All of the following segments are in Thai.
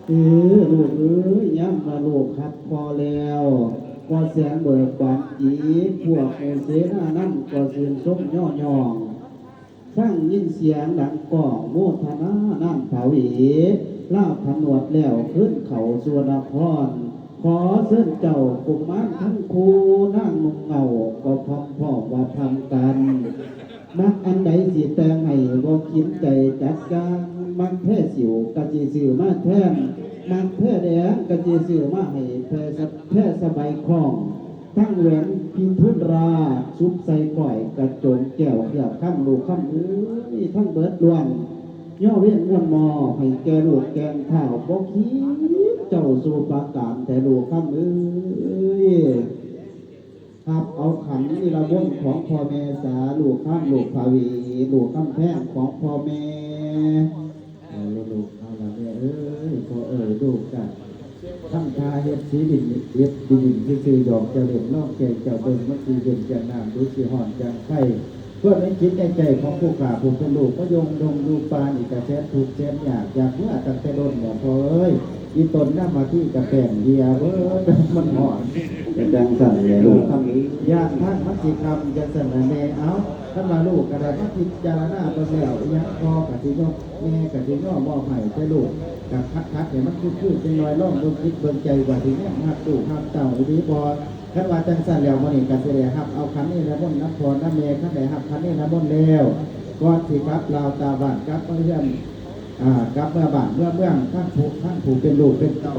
ลูกย้ำมาลูกครับพอแล้วก็แสงเบิกบานจีพวกโอเสนานั่นก็เสียงส้มย่อย่องสร้างยินเสียงดังก่อโมทนานั่นเผาอีล่าผนวดแล้วขึ้นเขาสวนพรขอเส้นเจ้ากุมารทั้งคูนั่งนุ่งเงาก็พร้อมพ่อว่าทำกันมักอันใดสิแต่งให้บ่คิดใจจัดการมักแท้สิวกะจีสื่อมาแท้มักแท้แดงกะจีสื่อมาให้แท้สบายคล่องทั้งแหวนพินทุนราซุปใส่ก่อยกระโจนแก้วเขียบข้ามลูกข้ามทั้งเบิดล้วนย่อเวียนม้วนมอให้แกลูกแกงข้าวบ่คิดเจ้าสู่ปากามแต่ลูกข้ามครับเอาขันนี่ละบนของพ่อแม่สาลูกข้ามลูกภาวีลูกข้ามแท่งของพ่อแม่ลูกเอาละแม่พ่อลูกกันทั้งทาเฮ็ดสีดินเฮ็ดดินซื่อๆดอกเจริญนอกแก่เจ้าเบิ่งมันคือเดินจะน้ำดูสิห่อนจังไข่เพื่อไม่คิดในใจของผู้ขาผู้เป็นลูกก็ยงดงดูปานอีกกระแสถูกแสนอยากเมื่อตั้งแต่โดนเนี่ยพ่ออีตนน้ามาที่กระแปงเดียมันห่อนจะดังสั่นเลยลูกคำนี้ยากท่านมัดสิคำจะสั่นแม่เอาท่านมาลูกกระไรมัดพิจารณาตัวแล้วยังพอกะทิโยแม่กะทิโยมอไผ่ใช่ลูกกับคัดเนี่ยมันคือเป็นรอยล่องบนคิดบนใจกว่าที่เนี่ยหักดูหักเต่าดีพอขันว่าจังสั่นแล้วมันเองกันเสียหับเอาคันนี้นะบนนับพรนับเมย์ขันไหนหับคันนี้นะบนแล้วก็ที่ครับเราตาบ้านครับเพื่อนกับเมื่อบ้านเมื่อท่านผูกเป็นลูกเป็นเต่า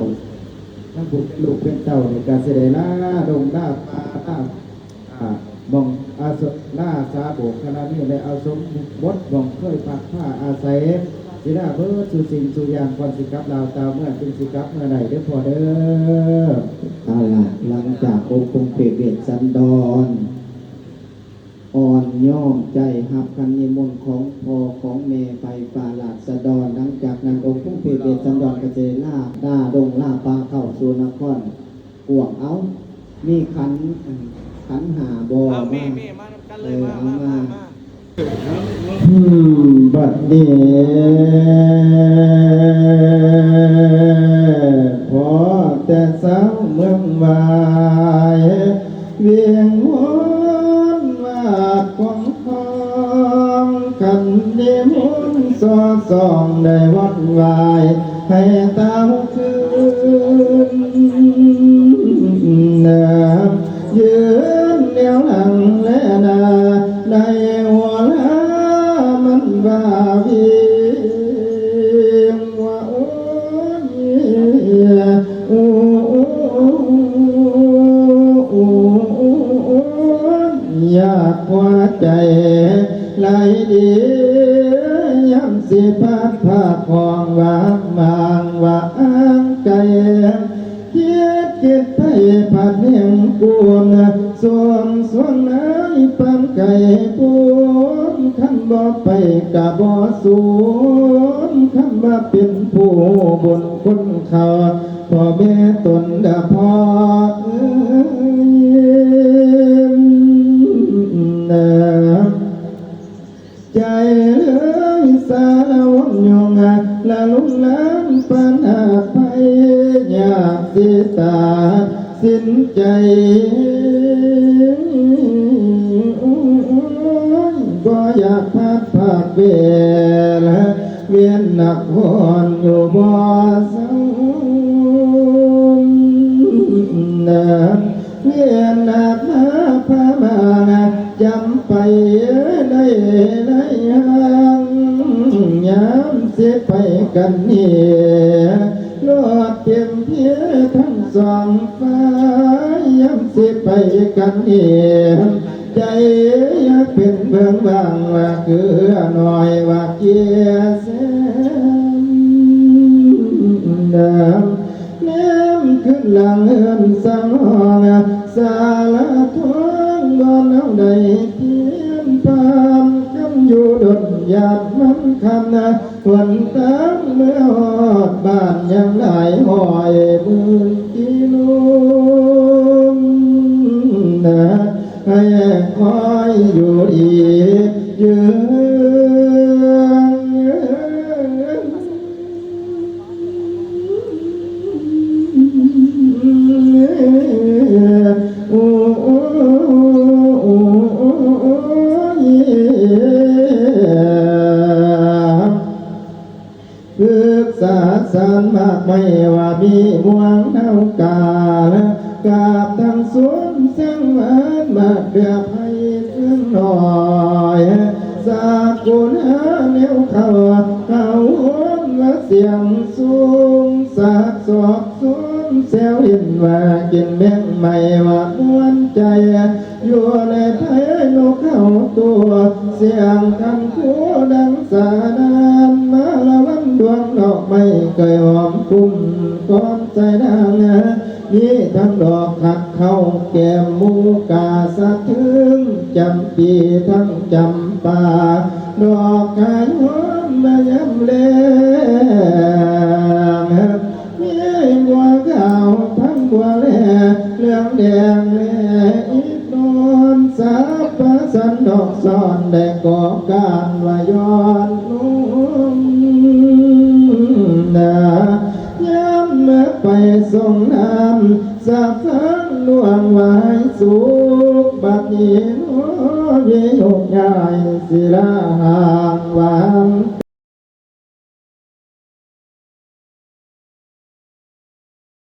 ท่านผูกลูกเป็นเต่าในการเสด็จล่าดงล่าปลาล่ามองอาสล่าซาโบกขณะนี้เลยเอาสมบดมองเคยพักผ้าอาศัยสิได้เพื่อสู่สิ่งสู่อย่างความสิกับเราตาเมื่อเป็นสิกับเมื่อไหร่เด้อพอเด้อเอาล่ะหลังจากองค์คงเปรตสันดอนอ่อนย่อมใจหับกันนิมนต์ของพ่อของแม่ไปป่าหลาดสะดอนหลังจากนั้นองค์คงเปรตสันดอนกระเจล่าด่าดงล่าปลาเข้าสู่นครกวงเอามีขันหาบ่มามาบัดนี้พอแต่สาวเมืองวายเวียงวนวาดของคองกันเดมุนสอสองได้วัดวายให้ตาคืนยืนแนวหลังและนาในหัวละมันว่าเวียงว่าโอ้อยากว่าใจไหลดีย้ำสิพัดผ้าคลองวางบางว่าอ้างใจคิดไปผัดเนียงกวนส่วนไหนปันไก่ปูนขันบ่ไปกะบ่สูนขันบ่เป็นผู้บนคนเขาพ่อแม่ตนดาพ่อใจเลยสารวนยงละลุงล้างปัญหาไปอยากสิตาสิ้นใจก็อยากพัดภาคเวลเวียนหนักหอนอยู่บ่สังเวียนหนักมาพามาจำไปได้ยังย้ำเสียไปกันเนี่ยลอดเต็มเพียทั้งสองฟ้าย้ำเสียไปกันเนี่ยใจอยากเป็นเบื้องบางว่าคือหน่อยว่าเกียเส้นเดิมแนมขึ้นหลังเฮือนสังห้องสาลาท้องบ่อนเอาใดเทียนพามคำอยู่ดดหยาดมันคำวันตั้งเมื่อหอดบ้านยังหลายหอยมือกิโลให้คอยอยู่อีกยืน พึกษาสารมากไม่ว่ามีมวงเท่ากาลกาบทั้งสวนเสียงหวานมากเดือบให้ขึ้นหน่อยสากุลหาเลี้ยวเขาหัวมาเสียงสูงสากศอกสูงเสียวเห็นว่ากินแบ่งไม่ว่ามวนใจอยู่ในไทยนกเขาตัวเสียงกันคูดังสาดานมาละวันดวงดอกไม่เคยหอมคุ้มก้อนใจนางมีทั้งดอกขัดเข้าแก้มมูกาสะทึงจำปีทั้งจำป่าดอกกายหอมมาย้ำแรงมีบัวขาวทั้งบัวแหล่เหลืองแดงแหล่อีกนอนสาปสันดอกซ้อนได้ก่อการว่าย้อนนุ่มนาย้ำเมื่อไปส่งน้ำสาฟังลวงไว้สุขบัดนี้โอ้ยยกใหญ่ศิลาห่างวาง